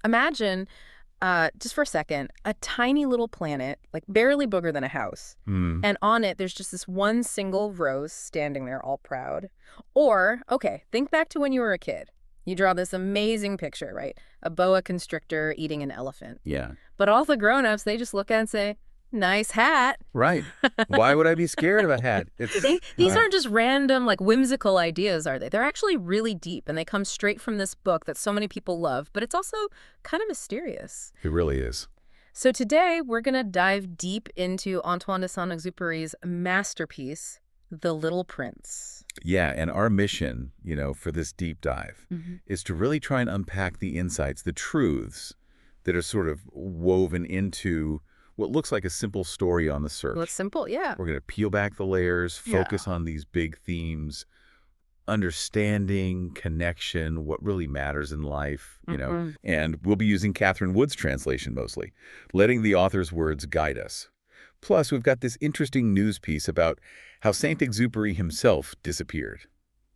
Imagine, just for a second, a tiny little planet, like barely bigger than a house. Hmm. And on it, there's just this one single rose standing there all proud. Or, okay, think back to when you were a kid. You draw this amazing picture, right? A boa constrictor eating an elephant. Yeah. But all the grown-ups, they just look at it and say, nice hat. Right. Why would I be scared of a hat? These aren't just random, like, whimsical ideas, are they? They're actually really deep, and they come straight from this book that so many people love, but it's also kind of mysterious. It really is. So today, we're going to dive deep into Antoine de Saint-Exupéry's masterpiece, The Little Prince. Yeah, and our mission, for this deep dive is to really try and unpack the insights, the truths that are sort of woven into what looks like a simple story on the surface. Well, it's simple, yeah. We're going to peel back the layers, focus Yeah. on these big themes, understanding, connection, what really matters in life. And we'll be using Catherine Wood's translation mostly, letting the author's words guide us. Plus, we've got this interesting news piece about how Saint-Exupéry himself disappeared.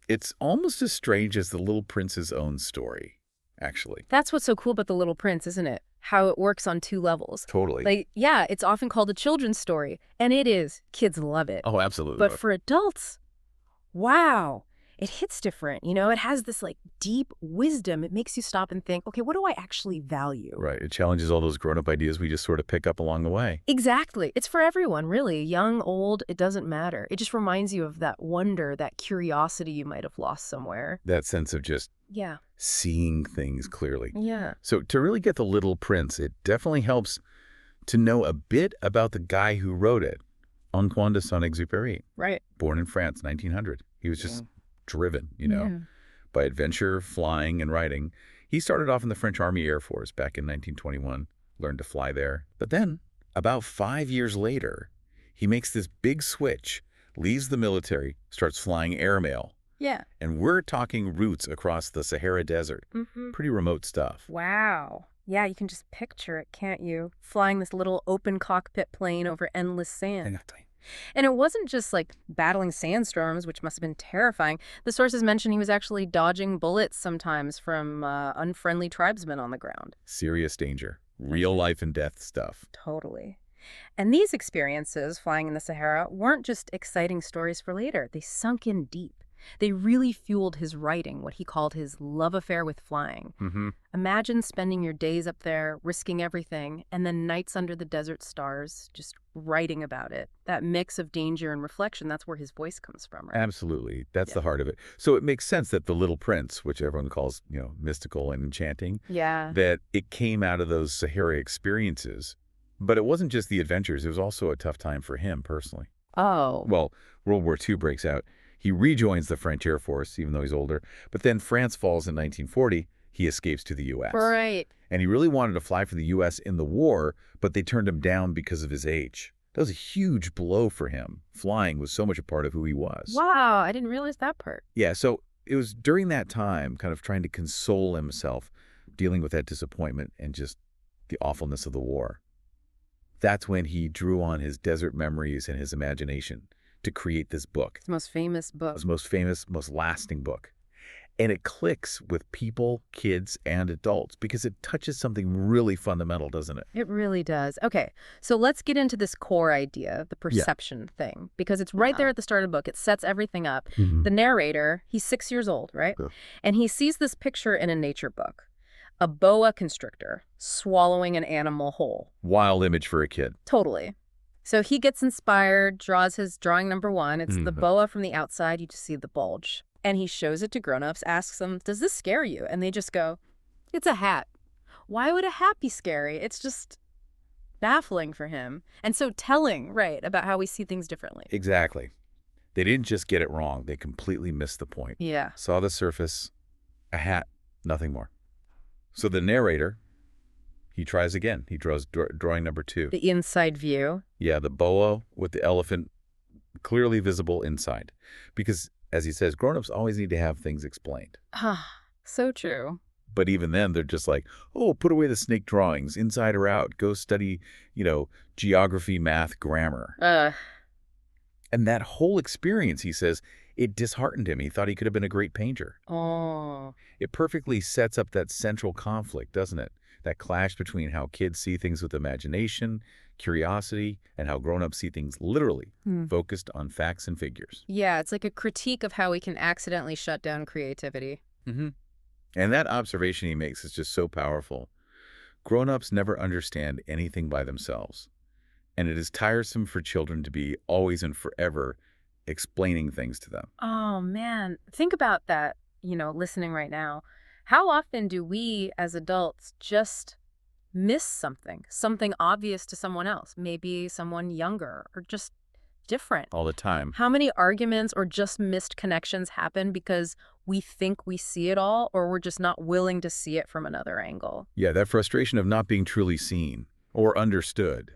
It's almost as strange as the Little Prince's own story, actually. That's what's so cool about The Little Prince, isn't it? How it works on two levels. Totally. Like, yeah, it's often called a children's story, and it is. Kids love it. Oh, absolutely. But for adults, wow, it hits different. It has this, like, deep wisdom. It makes you stop and think, okay, what do I actually value? Right. It challenges all those grown-up ideas we just sort of pick up along the way. Exactly. It's for everyone, really. Young, old, it doesn't matter. It just reminds you of that wonder, that curiosity you might have lost somewhere. That sense of just Yeah. seeing things clearly. Yeah. So to really get The Little Prince, it definitely helps to know a bit about the guy who wrote it, Antoine de Saint-Exupéry, Right. born in France, 1900. He was just driven, Yeah. by adventure, flying, and writing. He started off in the French Army Air Force back in 1921, learned to fly there. But then, about 5 years later, he makes this big switch, leaves the military, starts flying airmail. Yeah. And we're talking routes across the Sahara Desert. Pretty remote stuff. Wow. Yeah, you can just picture it, can't you? Flying this little open cockpit plane over endless sand. And it wasn't just like battling sandstorms, which must have been terrifying. The sources mention he was actually dodging bullets sometimes from unfriendly tribesmen on the ground. Serious danger. Real life and death stuff. Totally. And these experiences, flying in the Sahara, weren't just exciting stories for later. They sunk in deep. They really fueled his writing, what he called his love affair with flying. Imagine spending your days up there, risking everything, and then nights under the desert stars, just writing about it. That mix of danger and reflection, that's where his voice comes from, right? Absolutely. That's the heart of it. So it makes sense that The Little Prince, which everyone calls, mystical and enchanting, Yeah. that it came out of those Sahara experiences. But it wasn't just the adventures. It was also a tough time for him personally. Oh. Well, World War II breaks out. He rejoins the French Air Force, even though he's older. But then France falls in 1940. He escapes to the U.S. Right. And he really wanted to fly for the U.S. in the war, but they turned him down because of his age. That was a huge blow for him. Flying was so much a part of who he was. Wow, I didn't realize that part. Yeah, so it was during that time, kind of trying to console himself, dealing with that disappointment and just the awfulness of the war. That's when he drew on his desert memories and his imagination to create this book. His most famous book. His most famous, most lasting book. And it clicks with people, kids, and adults because it touches something really fundamental, doesn't it? It really does. Okay, so let's get into this core idea, the perception thing, because it's right there at the start of the book. It sets everything up. The narrator, he's 6 years old, right? Yeah. And he sees this picture in a nature book. A boa constrictor swallowing an animal whole. Wild image for a kid. Totally. So he gets inspired, draws his drawing number 1. It's the boa from the outside. You just see the bulge. And he shows it to grown-ups, asks them, does this scare you? And they just go, it's a hat. Why would a hat be scary? It's just baffling for him. And so telling, right, about how we see things differently. Exactly. They didn't just get it wrong. They completely missed the point. Yeah. Saw the surface, a hat, nothing more. So the narrator, he tries again. He draws drawing number 2. The inside view. Yeah, the boa with the elephant clearly visible inside. Because, as he says, grown-ups always need to have things explained. So true. But even then, they're just like, oh, put away the snake drawings, inside or out. Go study, geography, math, grammar. And that whole experience, he says, it disheartened him. He thought he could have been a great painter. Oh. It perfectly sets up that central conflict, doesn't it? That clash between how kids see things with imagination, curiosity, and how grown-ups see things literally, focused on facts and figures. Yeah, it's like a critique of how we can accidentally shut down creativity. Mm-hmm. And that observation he makes is just so powerful. Grown-ups never understand anything by themselves, and it is tiresome for children to be always and forever explaining things to them. Oh, man. Think about that, listening right now. How often do we as adults just miss something obvious to someone else, maybe someone younger or just different? All the time. How many arguments or just missed connections happen because we think we see it all or we're just not willing to see it from another angle? Yeah, that frustration of not being truly seen or understood,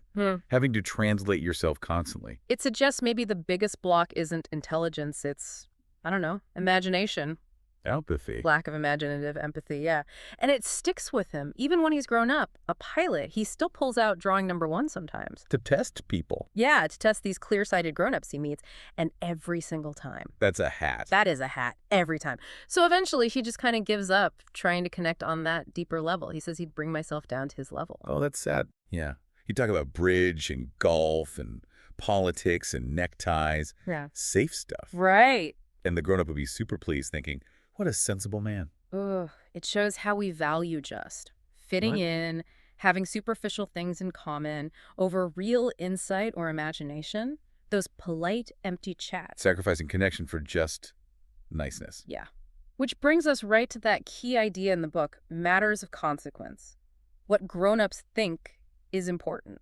having to translate yourself constantly. It suggests maybe the biggest block isn't intelligence, it's, I don't know, imagination. Empathy. Lack of imaginative empathy, yeah. And it sticks with him. Even when he's grown up, a pilot, he still pulls out drawing number one sometimes. To test people. Yeah, to test these clear-sighted grown-ups he meets. And every single time. That's a hat. That is a hat, every time. So eventually, he just kind of gives up trying to connect on that deeper level. He says he'd bring myself down to his level. Oh, that's sad. Yeah. You talk about bridge and golf and politics and neckties. Yeah. Safe stuff. Right. And the grown-up would be super pleased thinking, what a sensible man. Ugh, it shows how we value just fitting in, having superficial things in common over real insight or imagination. Those polite, empty chats. Sacrificing connection for just niceness. Yeah. Which brings us right to that key idea in the book, matters of consequence. What grown-ups think is important.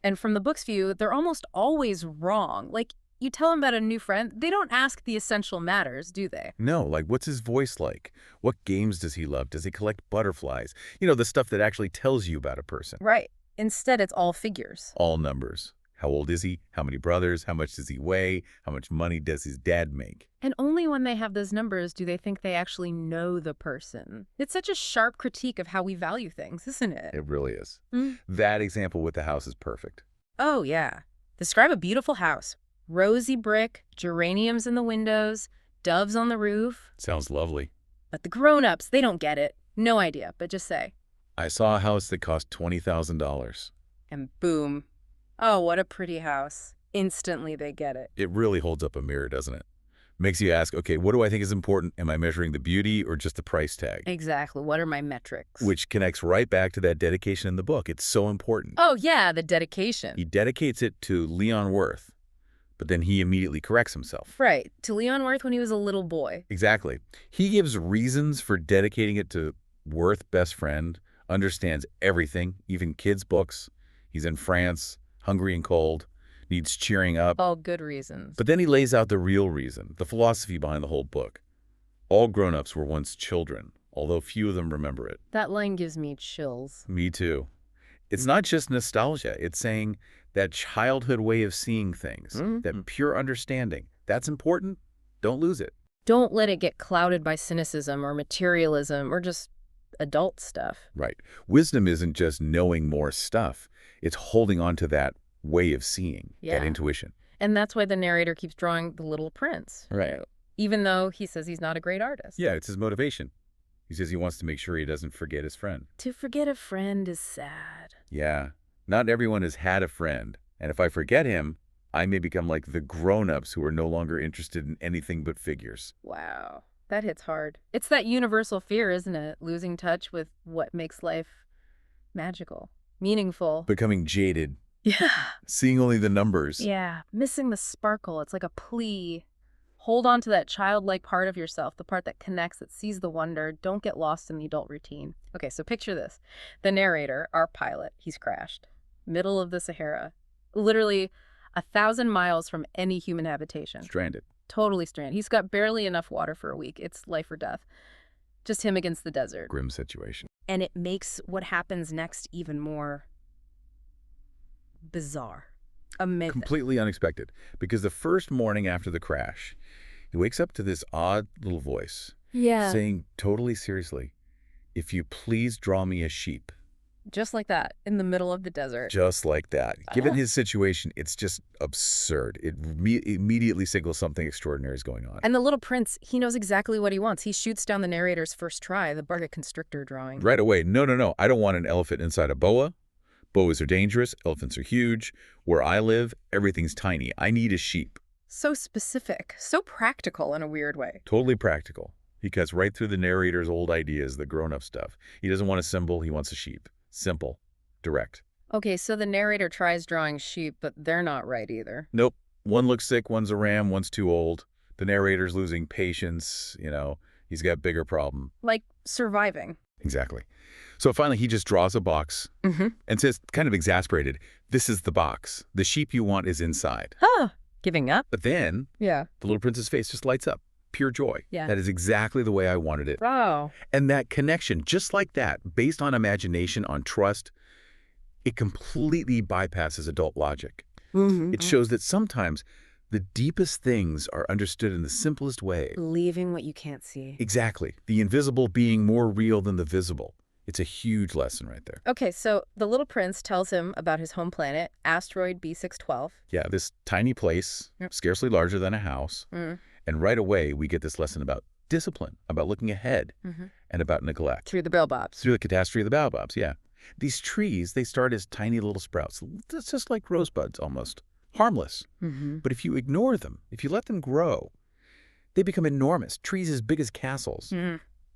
And from the book's view, they're almost always wrong. Like, you tell them about a new friend, they don't ask the essential matters, do they? No, like what's his voice like? What games does he love? Does he collect butterflies? You know, the stuff that actually tells you about a person. Right. Instead, it's all figures. All numbers. How old is he? How many brothers? How much does he weigh? How much money does his dad make? And only when they have those numbers do they think they actually know the person. It's such a sharp critique of how we value things, isn't it? It really is. That example with the house is perfect. Oh, yeah. Describe a beautiful house. Rosy brick, geraniums in the windows, doves on the roof. Sounds lovely. But the grown-ups, they don't get it. No idea, but just say. I saw a house that cost $20,000. And boom. Oh, what a pretty house. Instantly they get it. It really holds up a mirror, doesn't it? Makes you ask, okay, what do I think is important? Am I measuring the beauty or just the price tag? Exactly. What are my metrics? Which connects right back to that dedication in the book. It's so important. Oh, yeah, the dedication. He dedicates it to Leon Worth, but then he immediately corrects himself. Right. To Leon Worth when he was a little boy. Exactly. He gives reasons for dedicating it to Worth, best friend, understands everything, even kids' books. He's in France, hungry and cold, needs cheering up. All good reasons. But then he lays out the real reason, the philosophy behind the whole book. All grown-ups were once children, although few of them remember it. That line gives me chills. Me too. It's not just nostalgia. It's saying that childhood way of seeing things, that pure understanding. That's important. Don't lose it. Don't let it get clouded by cynicism or materialism or just adult stuff. Right. Wisdom isn't just knowing more stuff. It's holding on to that way of seeing, that intuition. And that's why the narrator keeps drawing the Little Prince. Right. Even though he says he's not a great artist. Yeah, it's his motivation. He says he wants to make sure he doesn't forget his friend. To forget a friend is sad. Yeah. Not everyone has had a friend. And if I forget him, I may become like the grown-ups who are no longer interested in anything but figures. Wow. That hits hard. It's that universal fear, isn't it? Losing touch with what makes life magical, meaningful. Becoming jaded. Yeah. Seeing only the numbers. Yeah. Missing the sparkle. It's like a plea. Hold on to that childlike part of yourself, the part that connects, that sees the wonder. Don't get lost in the adult routine. Okay, so picture this. The narrator, our pilot, he's crashed. Middle of the Sahara. Literally 1,000 miles from any human habitation. Stranded. Totally stranded. He's got barely enough water for a week. It's life or death. Just him against the desert. Grim situation. And it makes what happens next even more bizarre. Amazing. Completely unexpected. Because the first morning after the crash, he wakes up to this odd little voice. Yeah. Saying totally seriously, if you please draw me a sheep. Just like that, in the middle of the desert. Just like that. Given his situation, it's just absurd. It immediately signals something extraordinary is going on. And the little prince, he knows exactly what he wants. He shoots down the narrator's first try, the boa constrictor drawing. Right away. No, no, no. I don't want an elephant inside a boa. Boas are dangerous. Elephants are huge. Where I live, everything's tiny. I need a sheep. So specific, so practical in a weird way. Totally practical. He cuts right through the narrator's old ideas, the grown-up stuff. He doesn't want a symbol. He wants a sheep. Simple. Direct. Okay, so the narrator tries drawing sheep, but they're not right either. Nope. One looks sick, one's a ram, one's too old. The narrator's losing patience, he's got bigger problem. Like surviving. Exactly. So finally he just draws a box and says, kind of exasperated, this is the box. The sheep you want is inside. Huh. Giving up? But then the little prince's face just lights up. Pure joy. Yeah. That is exactly the way I wanted it. Wow. And that connection, just like that, based on imagination, on trust, it completely bypasses adult logic. It shows that sometimes the deepest things are understood in the simplest way. Believing what you can't see. Exactly. The invisible being more real than the visible. It's a huge lesson right there. Okay, so the little prince tells him about his home planet, asteroid B612. Yeah, this tiny place, scarcely larger than a house. And right away, we get this lesson about discipline, about looking ahead, and about neglect. Through the baobabs. Through the catastrophe of the baobabs, yeah. These trees, they start as tiny little sprouts. That's just like rosebuds almost. Harmless. But if you ignore them, if you let them grow, they become enormous, trees as big as castles.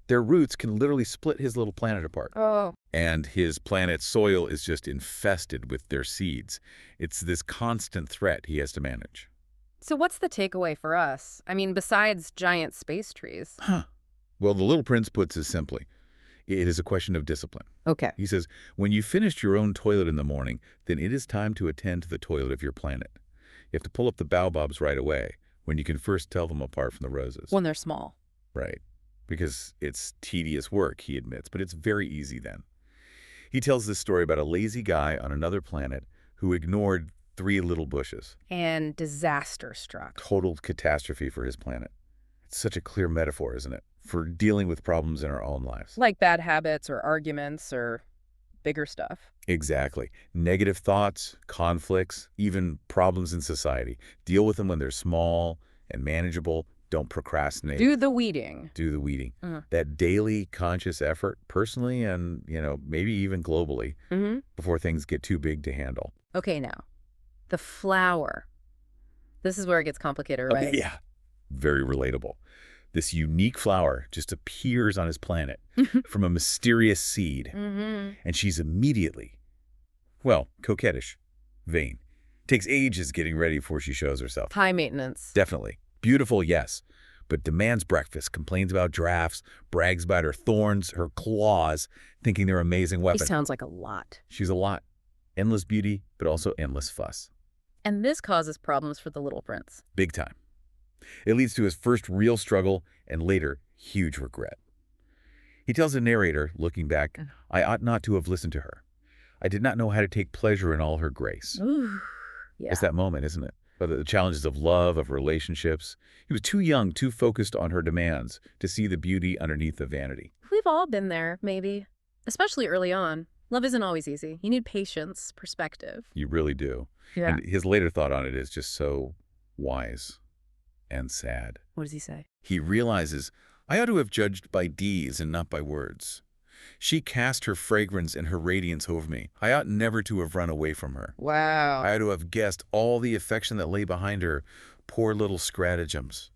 Their roots can literally split his little planet apart. Oh. And his planet's soil is just infested with their seeds. It's this constant threat he has to manage. So what's the takeaway for us? I mean, besides giant space trees. Well, the little prince puts it simply. It is a question of discipline. Okay. He says, when you finished your own toilet in the morning, then it is time to attend to the toilet of your planet. You have to pull up the baobabs right away, when you can first tell them apart from the roses. When they're small. Right. Because it's tedious work, he admits, but it's very easy then. He tells this story about a lazy guy on another planet who ignored 3 little bushes. And disaster struck. Total catastrophe for his planet. It's such a clear metaphor, isn't it? For dealing with problems in our own lives. Like bad habits or arguments or bigger stuff. Exactly. Negative thoughts, conflicts, even problems in society. Deal with them when they're small and manageable. Don't procrastinate. Do the weeding. Do the weeding. That daily conscious effort, personally and, maybe even globally, before things get too big to handle. Okay, now. The flower. This is where it gets complicated, right? Yeah. Very relatable. This unique flower just appears on his planet from a mysterious seed. And she's immediately, coquettish, vain. Takes ages getting ready before she shows herself. High maintenance. Definitely. Beautiful, yes. But demands breakfast, complains about drafts, brags about her thorns, her claws, thinking they're amazing weapons. He sounds like a lot. She's a lot. Endless beauty, but also endless fuss. And this causes problems for the little prince. Big time. It leads to his first real struggle and later huge regret. He tells the narrator, looking back, I ought not to have listened to her. I did not know how to take pleasure in all her grace. Ooh, yeah. It's that moment, isn't it? But the challenges of love, of relationships. He was too young, too focused on her demands to see the beauty underneath the vanity. We've all been there, maybe. Especially early on. Love isn't always easy. You need patience, perspective. You really do. Yeah. And his later thought on it is just so wise and sad. What does he say? He realizes, I ought to have judged by deeds and not by words. She cast her fragrance and her radiance over me. I ought never to have run away from her. Wow. I ought to have guessed all the affection that lay behind her poor little stratagems.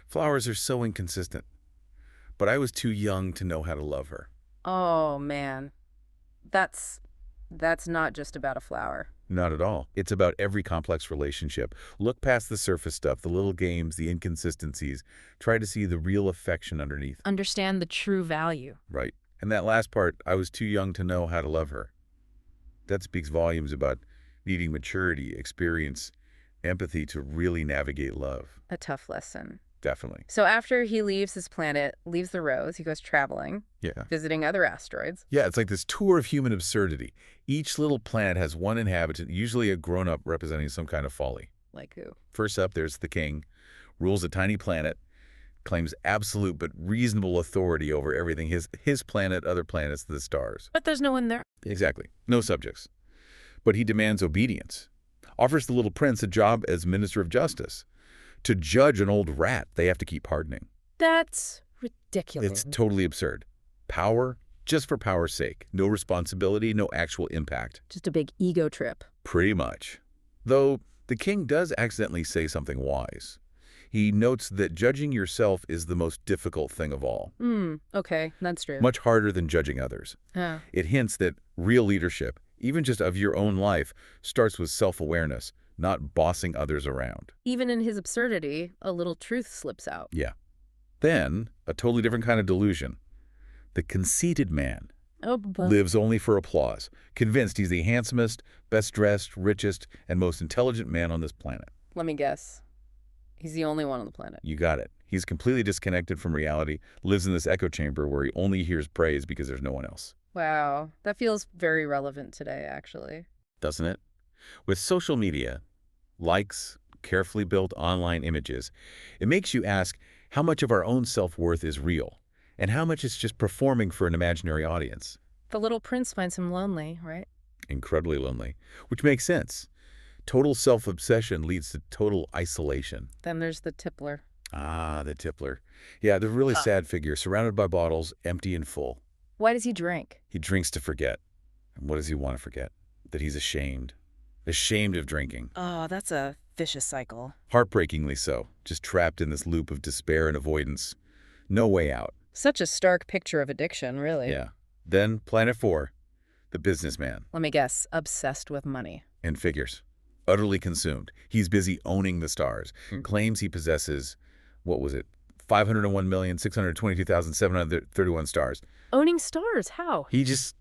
Flowers are so inconsistent. But I was too young to know how to love her. Oh, man. That's not just about a flower. Not at all. It's about every complex relationship. Look past the surface stuff, the little games, the inconsistencies. Try to see the real affection underneath. Understand the true value. Right. And that last part, I was too young to know how to love her. That speaks volumes about needing maturity, experience, empathy to really navigate love. A tough lesson. Definitely. So after he leaves his planet, leaves the rose, he goes traveling, Yeah. visiting other asteroids. Yeah, it's like this tour of human absurdity. Each little planet has one inhabitant, usually a grown-up representing some kind of folly. Like who? First up, there's the king, rules a tiny planet, claims absolute but reasonable authority over everything, his planet, other planets, the stars. But there's no one there. Exactly. No subjects. But he demands obedience. Offers the little prince a job as Minister of Justice. To judge an old rat, they have to keep hardening. That's ridiculous. It's totally absurd. Power, just for power's sake. No responsibility, no actual impact. Just a big ego trip. Pretty much. Though the king does accidentally say something wise. He notes that judging yourself is the most difficult thing of all. Okay, that's true. Much harder than judging others. It hints that real leadership, even just of your own life, starts with self-awareness, not bossing others around. Even in his absurdity, a little truth slips out. Yeah. Then, a totally different kind of delusion. The conceited man lives only for applause, convinced he's the handsomest, best-dressed, richest, and most intelligent man on this planet. Let me guess. He's the only one on the planet. You got it. He's completely disconnected from reality, lives in this echo chamber where he only hears praise because there's no one else. Wow, that feels very relevant today, actually. Doesn't it? With social media, likes, carefully built online images, it makes you ask how much of our own self-worth is real and how much is just performing for an imaginary audience. The little prince finds him lonely, right? Incredibly lonely, which makes sense. Total self-obsession leads to total isolation. Then there's the tippler. Ah, the tippler. Yeah, the really sad figure, surrounded by bottles, empty and full. Why does he drink? He drinks to forget. And what does he want to forget? That he's ashamed. Ashamed of drinking. Oh, that's a vicious cycle. Heartbreakingly so. Just trapped in this loop of despair and avoidance. No way out. Such a stark picture of addiction, really. Yeah. Then, Planet 4, the businessman. Let me guess, obsessed with money. And figures. Utterly consumed. He's busy owning the stars. Claims he possesses, what was it, 501,622,731 stars. Owning stars? How? He just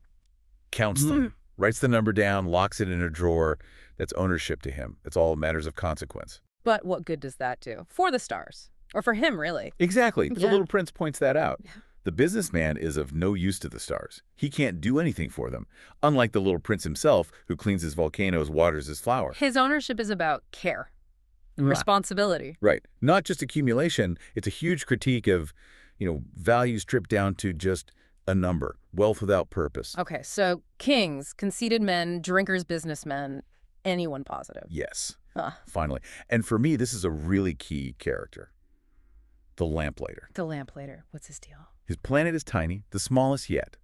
counts them, writes the number down, locks it in a drawer. That's ownership to him. It's all matters of consequence. But what good does that do? For the stars. Or for him, really. Exactly. The Yeah. little prince points that out. The businessman is of no use to the stars. He can't do anything for them, unlike the little prince himself, who cleans his volcanoes, waters his flowers. His ownership is about care. Responsibility. Right. Not just accumulation. It's a huge critique of, value stripped down to just a number, wealth without purpose. Okay, so kings, conceited men, drinkers, businessmen, anyone positive. Yes. Finally. And for me, this is a really key character. The lamplighter. The lamplighter. What's his deal? His planet is tiny, the smallest yet.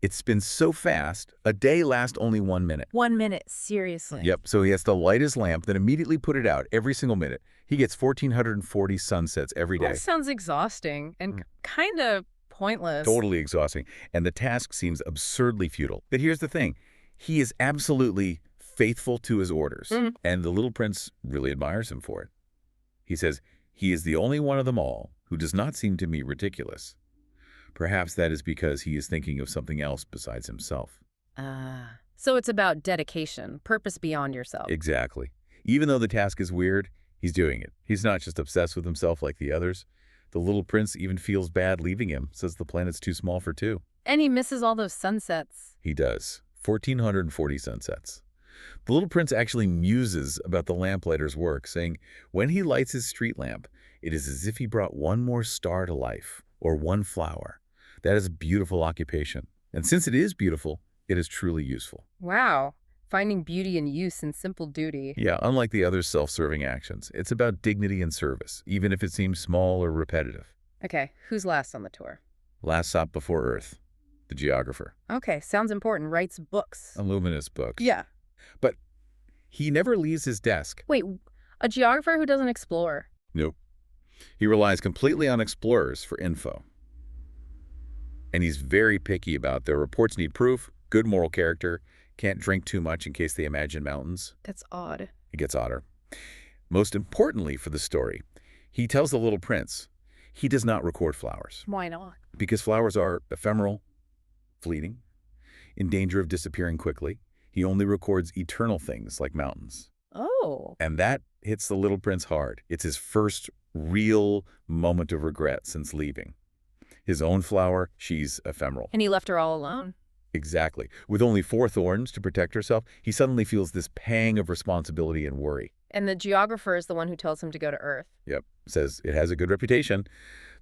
It spins so fast, a day lasts only 1 minute. 1 minute, seriously. Yep, so he has to light his lamp, then immediately put it out every single minute. He gets 1,440 sunsets every day. That sounds exhausting and kind of pointless. Totally exhausting. And the task seems absurdly futile. But here's the thing. He is absolutely faithful to his orders. And the little prince really admires him for it. He says, he is the only one of them all who does not seem to me ridiculous. Perhaps that is because he is thinking of something else besides himself. So it's about dedication, purpose beyond yourself. Exactly. Even though the task is weird, he's doing it. He's not just obsessed with himself like the others. The little prince even feels bad leaving him, says the planet's too small for two. And he misses all those sunsets. He does. 1,440 sunsets. The little prince actually muses about the lamplighter's work, saying when he lights his street lamp, it is as if he brought one more star to life, or one flower. That is a beautiful occupation. And since it is beautiful, it is truly useful. Wow. Finding beauty and use in simple duty. Yeah, unlike the other self-serving actions, it's about dignity and service, even if it seems small or repetitive. Okay, who's last on the tour? Last stop before Earth, the geographer. Okay, sounds important. Writes books. Luminous books. Yeah. But he never leaves his desk. Wait, a geographer who doesn't explore? Nope. He relies completely on explorers for info. And he's very picky about their reports need proof, good moral character, can't drink too much in case they imagine mountains. That's odd. It gets odder. Most importantly for the story, he tells the little prince he does not record flowers. Why not? Because flowers are ephemeral, fleeting, in danger of disappearing quickly. He only records eternal things like mountains. Oh. And that hits the little prince hard. It's his first real moment of regret since leaving. His own flower, she's ephemeral. And he left her all alone. Exactly. With only 4 thorns to protect herself, he suddenly feels this pang of responsibility and worry. And the geographer is the one who tells him to go to Earth. Yep. Says it has a good reputation.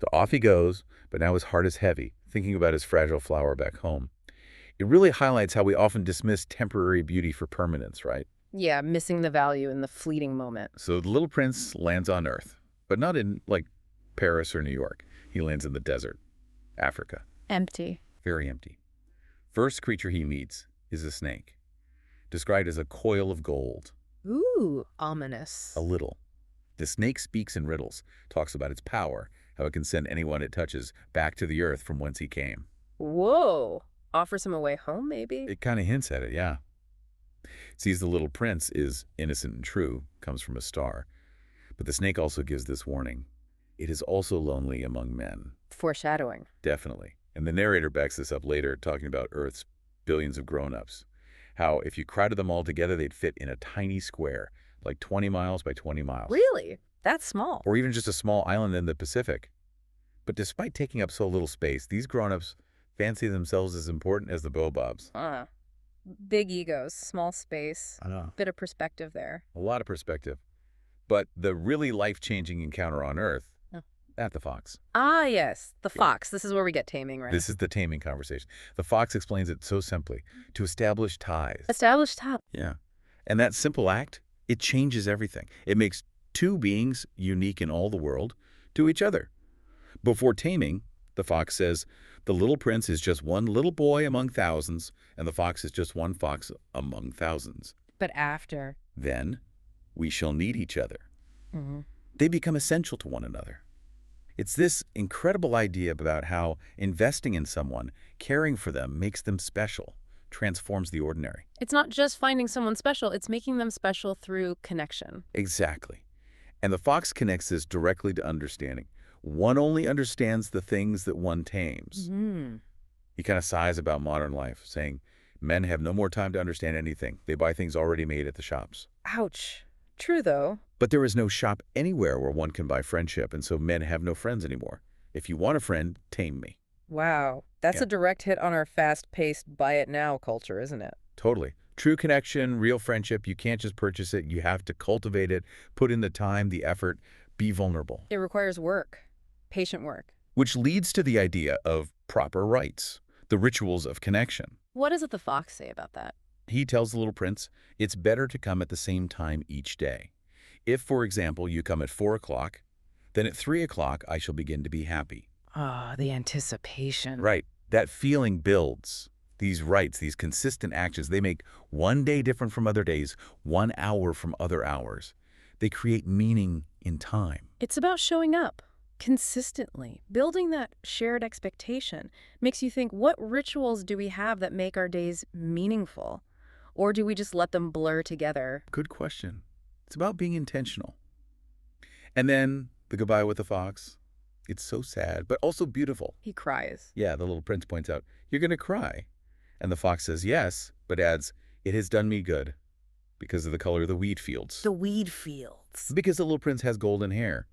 So off he goes, but now his heart is heavy, thinking about his fragile flower back home. It really highlights how we often dismiss temporary beauty for permanence, right? Yeah, missing the value in the fleeting moment. So the little prince lands on Earth, but not in, like, Paris or New York. He lands in the desert, Africa. Empty. Very empty. First creature he meets is a snake, described as a coil of gold. Ooh, ominous. A little. The snake speaks in riddles, talks about its power, how it can send anyone it touches back to the earth from whence he came. Whoa. Offers him a way home, maybe? It kind of hints at it, yeah. Sees the little prince is innocent and true, comes from a star. But the snake also gives this warning. It is also lonely among men. Foreshadowing. Definitely. And the narrator backs this up later, talking about Earth's billions of grown-ups. How if you crowded them all together, they'd fit in a tiny square, like 20 miles by 20 miles. Really? That's small. Or even just a small island in the Pacific. But despite taking up so little space, these grown-ups fancy themselves as important as the Bobobs. Big egos, small space. I know. Bit of perspective there. A lot of perspective. But the really life-changing encounter on Earth, Oh. at the fox. Ah, yes. The fox. This is where we get taming, right? This is the taming conversation. The fox explains it so simply. To establish ties. Established top. Yeah. And that simple act, it changes everything. It makes two beings unique in all the world to each other. Before taming, the fox says, the little prince is just one little boy among thousands, and the fox is just one fox among thousands. But after. Then we shall need each other. Mm-hmm. They become essential to one another. It's this incredible idea about how investing in someone, caring for them, makes them special, transforms the ordinary. It's not just finding someone special, it's making them special through connection. Exactly. And the fox connects this directly to understanding. One only understands the things that one tames. Mm-hmm. He kind of sighs about modern life, saying, men have no more time to understand anything. They buy things already made at the shops. Ouch. True, though. But there is no shop anywhere where one can buy friendship, and so men have no friends anymore. If you want a friend, tame me. Wow. That's Yeah. a direct hit on our fast-paced buy-it-now culture, isn't it? Totally. True connection, real friendship, you can't just purchase it. You have to cultivate it, put in the time, the effort, be vulnerable. It requires work. Patient work. Which leads to the idea of proper rites, the rituals of connection. What does the fox say about that? He tells the little prince, it's better to come at the same time each day. If, for example, you come at 4 o'clock, then at 3 o'clock I shall begin to be happy. Ah, the anticipation. Right. That feeling builds. These rites, these consistent actions, they make one day different from other days, 1 hour from other hours. They create meaning in time. It's about showing up consistently. Building that shared expectation makes you think, what rituals do we have that make our days meaningful? Or do we just let them blur together? Good question. It's about being intentional. And then the goodbye with the fox. It's so sad, but also beautiful. He cries. Yeah, the little prince points out, you're going to cry. And the fox says yes, but adds, it has done me good because of the color of the wheat fields. The weed fields. Because the little prince has golden hair.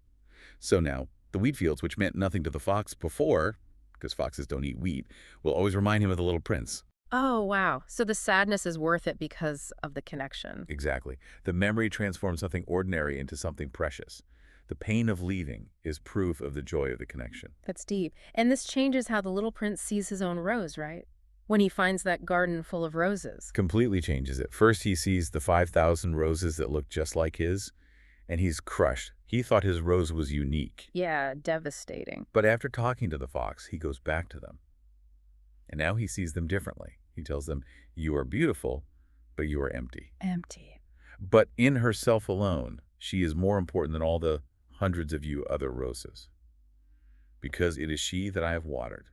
So now, the wheat fields, which meant nothing to the fox before, because foxes don't eat wheat, will always remind him of the little prince. Oh, wow. So the sadness is worth it because of the connection. Exactly. The memory transforms something ordinary into something precious. The pain of leaving is proof of the joy of the connection. That's deep. And this changes how the little prince sees his own rose, right? When he finds that garden full of roses. Completely changes it. First, he sees the 5,000 roses that look just like his, and he's crushed. He thought his rose was unique. Yeah, devastating. But after talking to the fox, he goes back to them. And now he sees them differently. He tells them, you are beautiful, but you are empty. Empty. But in herself alone, she is more important than all the hundreds of you other roses. Because it is she that I have watered.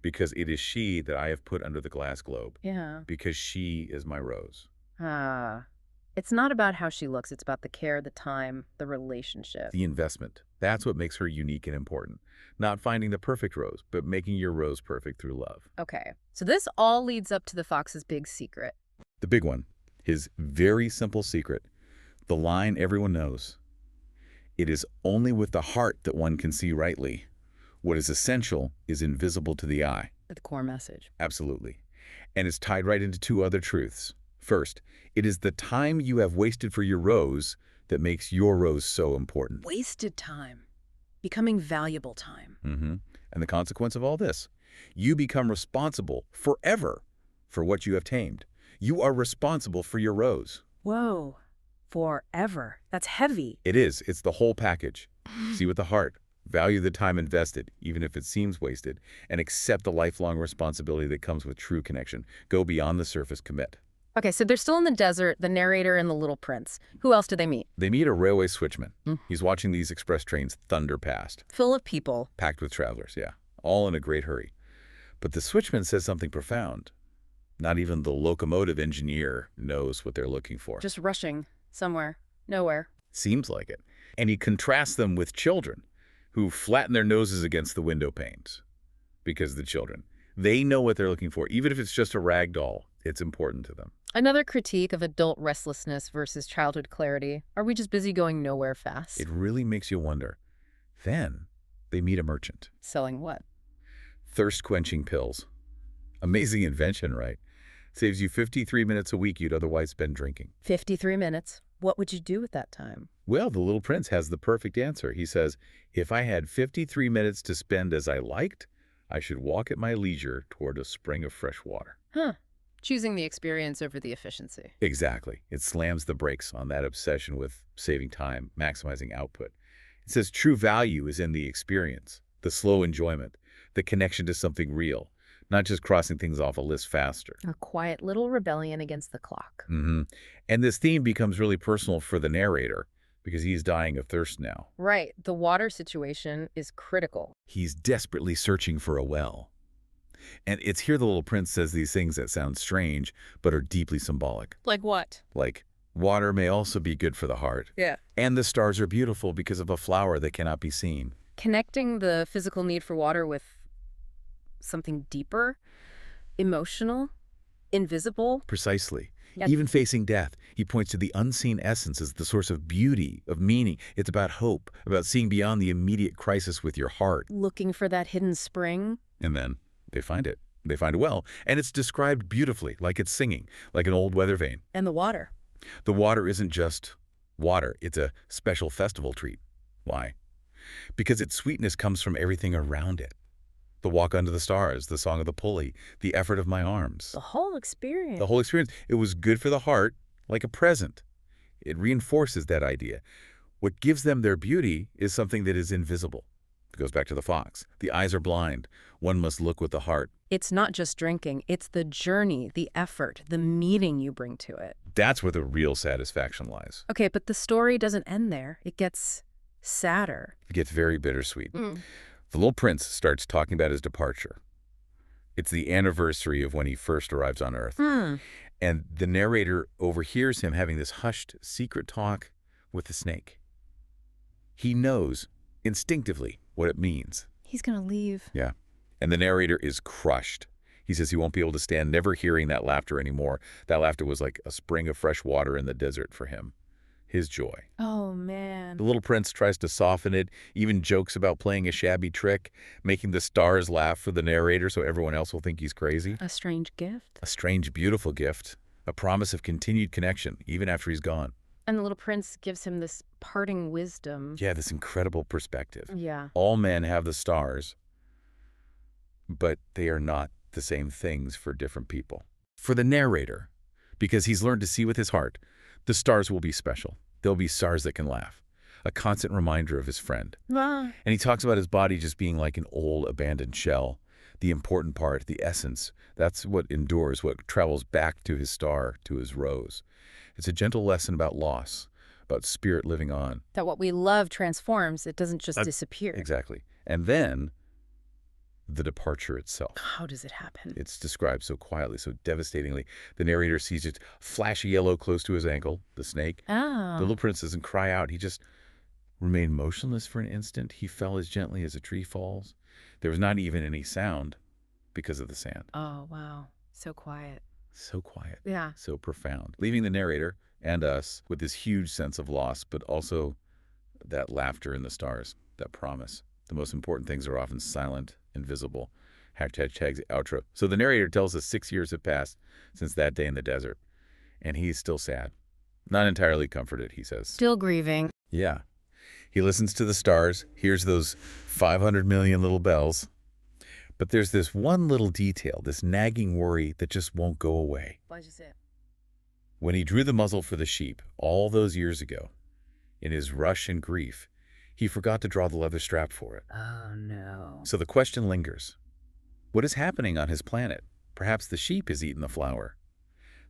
Because it is she that I have put under the glass globe. Yeah. Because she is my rose. Ah. It's not about how she looks. It's about the care, the time, the relationship. The investment. That's what makes her unique and important. Not finding the perfect rose, but making your rose perfect through love. Okay. So this all leads up to the fox's big secret. The big one. His very simple secret. The line everyone knows. It is only with the heart that one can see rightly. What is essential is invisible to the eye. The core message. Absolutely. And it's tied right into two other truths. First, it is the time you have wasted for your rose that makes your rose so important. Wasted time. Becoming valuable time. And the consequence of all this, you become responsible forever for what you have tamed. You are responsible for your rose. Whoa. Forever. That's heavy. It is. It's the whole package. See with the heart. Value the time invested, even if it seems wasted, and accept the lifelong responsibility that comes with true connection. Go beyond the surface, commit. Okay, so they're still in the desert, the narrator and the little prince. Who else do they meet? They meet a railway switchman. He's watching these express trains thunder past. Full of people. Packed with travelers, yeah. All in a great hurry. But the switchman says something profound. Not even the locomotive engineer knows what they're looking for. Just rushing somewhere, nowhere. Seems like it. And he contrasts them with children who flatten their noses against the window panes. Because the children, they know what they're looking for. Even if it's just a rag doll, it's important to them. Another critique of adult restlessness versus childhood clarity. Are we just busy going nowhere fast? It really makes you wonder. Then they meet a merchant. Selling what? Thirst-quenching pills. Amazing invention, right? Saves you 53 minutes a week you'd otherwise spend drinking. 53 minutes. What would you do with that time? Well, the little prince has the perfect answer. He says, if I had 53 minutes to spend as I liked, I should walk at my leisure toward a spring of fresh water. Huh. Choosing the experience over the efficiency. Exactly. It slams the brakes on that obsession with saving time, maximizing output. It says true value is in the experience, the slow enjoyment, the connection to something real, not just crossing things off a list faster. A quiet little rebellion against the clock. And this theme becomes really personal for the narrator because he's dying of thirst now. Right. The water situation is critical. He's desperately searching for a well. And it's here the little prince says these things that sound strange but are deeply symbolic. Like what? Like, water may also be good for the heart. Yeah. And the stars are beautiful because of a flower that cannot be seen. Connecting the physical need for water with something deeper, emotional, invisible. Precisely. Yeah. Even facing death, he points to the unseen essence as the source of beauty, of meaning. It's about hope, about seeing beyond the immediate crisis with your heart. Looking for that hidden spring. And then they find it. They find it well. And it's described beautifully, like it's singing, like an old weather vane. And the water. The water isn't just water. It's a special festival treat. Why? Because its sweetness comes from everything around it. The walk under the stars, the song of the pulley, the effort of my arms. The whole experience. The whole experience. It was good for the heart, like a present. It reinforces that idea. What gives them their beauty is something that is invisible. It goes back to the fox. The eyes are blind. One must look with the heart. It's not just drinking. It's the journey, the effort, the meaning you bring to it. That's where the real satisfaction lies. Okay, but the story doesn't end there. It gets sadder. It gets very bittersweet. The little prince starts talking about his departure. It's the anniversary of when he first arrives on Earth. And the narrator overhears him having this hushed, secret talk with the snake. He knows instinctively what it means. He's gonna leave. Yeah. And the narrator is crushed. He says he won't be able to stand never hearing that laughter anymore. That laughter was like a spring of fresh water in the desert for him. His joy. Oh, man. The little prince tries to soften it, even jokes about playing a shabby trick, making the stars laugh for the narrator so everyone else will think he's crazy. A strange gift. A strange, beautiful gift. A promise of continued connection, even after he's gone. And the little prince gives him this parting wisdom. Yeah, this incredible perspective. Yeah. All men have the stars, but they are not the same things for different people. For the narrator, because he's learned to see with his heart, the stars will be special. They'll be stars that can laugh. A constant reminder of his friend. Ah. And he talks about his body just being like an old abandoned shell. The important part, the essence, that's what endures, what travels back to his star, to his rose. It's a gentle lesson about loss, about spirit living on. That what we love transforms. It doesn't just disappear. Exactly. And then the departure itself. How does it happen? It's described so quietly, so devastatingly. The narrator sees it flash yellow close to his ankle, the snake. Oh. The little prince doesn't cry out. He just remained motionless for an instant. He fell as gently as a tree falls. There was not even any sound because of the sand. Oh, wow. So quiet. So quiet. Yeah. So profound. Leaving the narrator and us with this huge sense of loss, but also that laughter in the stars, that promise. The most important things are often silent, invisible. Hashtag outro. So the narrator tells us 6 years have passed since that day in the desert, and he's still sad. Not entirely comforted, he says. Still grieving. Yeah. He listens to the stars, hears those 500 million little bells. But there's this one little detail, this nagging worry that just won't go away. Why'd you say it? When he drew the muzzle for the sheep all those years ago, in his rush and grief, he forgot to draw the leather strap for it. Oh, no. So the question lingers. What is happening on his planet? Perhaps the sheep has eaten the flower.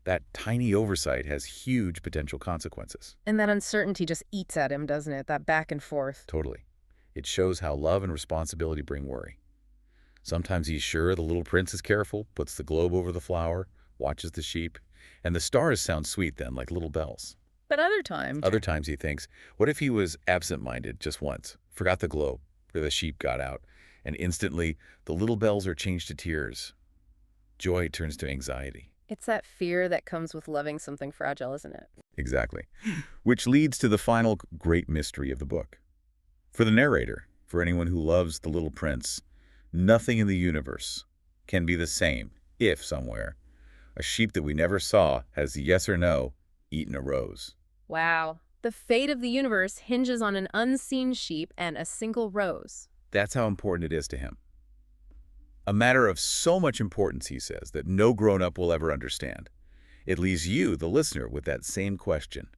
That tiny oversight has huge potential consequences. And that uncertainty just eats at him, doesn't it? That back and forth. Totally. It shows how love and responsibility bring worry. Sometimes he's sure the little prince is careful, puts the globe over the flower, watches the sheep, and the stars sound sweet then, like little bells. But other times he thinks, what if he was absent-minded just once, forgot the globe, or the sheep got out, and instantly the little bells are changed to tears. Joy turns to anxiety. It's that fear that comes with loving something fragile, isn't it? Exactly. Which leads to the final great mystery of the book. For the narrator, for anyone who loves the little prince, nothing in the universe can be the same if somewhere a sheep that we never saw has, yes or no, eaten a rose. Wow. The fate of the universe hinges on an unseen sheep and a single rose. That's how important it is to him. A matter of so much importance, he says, that no grown-up will ever understand. It leaves you, the listener, with that same question.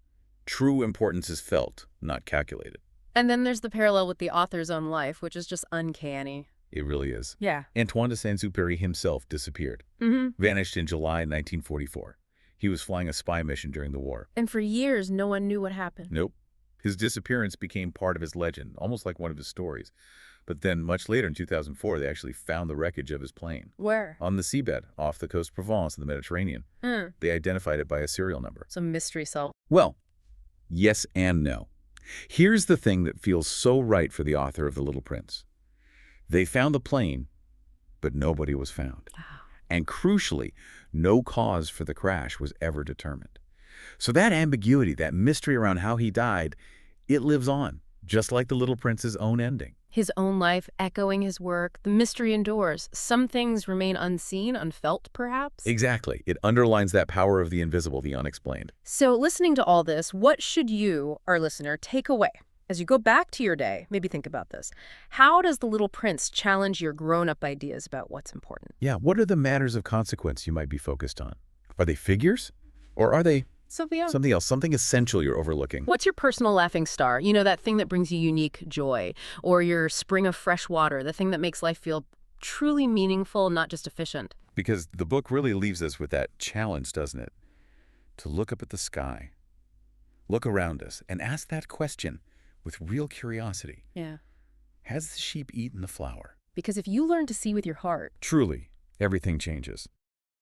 True importance is felt, not calculated. And then there's the parallel with the author's own life, which is just uncanny. It really is. Yeah. Antoine de Saint-Exupéry himself disappeared. Vanished in July 1944. He was flying a spy mission during the war. And for years, no one knew what happened. Nope. His disappearance became part of his legend, almost like one of his stories. But then, much later in 2004, they actually found the wreckage of his plane. Where? On the seabed, off the coast of Provence in the Mediterranean. They identified it by a serial number. Some mystery solved. Well, yes and no. Here's the thing that feels so right for the author of The Little Prince. They found the plane, but nobody was found. And crucially, no cause for the crash was ever determined. So that ambiguity, that mystery around how he died, it lives on, just like The Little Prince's own ending. His own life echoing his work, the mystery endures. Some things remain unseen, unfelt, perhaps? Exactly. It underlines that power of the invisible, the unexplained. So listening to all this, what should you, our listener, take away? As you go back to your day, maybe think about this. How does The Little Prince challenge your grown-up ideas about what's important? Yeah, what are the matters of consequence you might be focused on? Are they figures? Or are they something else, something essential you're overlooking? What's your personal laughing star? You know, that thing that brings you unique joy. Or your spring of fresh water, the thing that makes life feel truly meaningful, not just efficient. Because the book really leaves us with that challenge, doesn't it? To look up at the sky, look around us, and ask that question with real curiosity. Yeah. Has the sheep eaten the flower? Because if you learn to see with your heart, Truly, everything changes.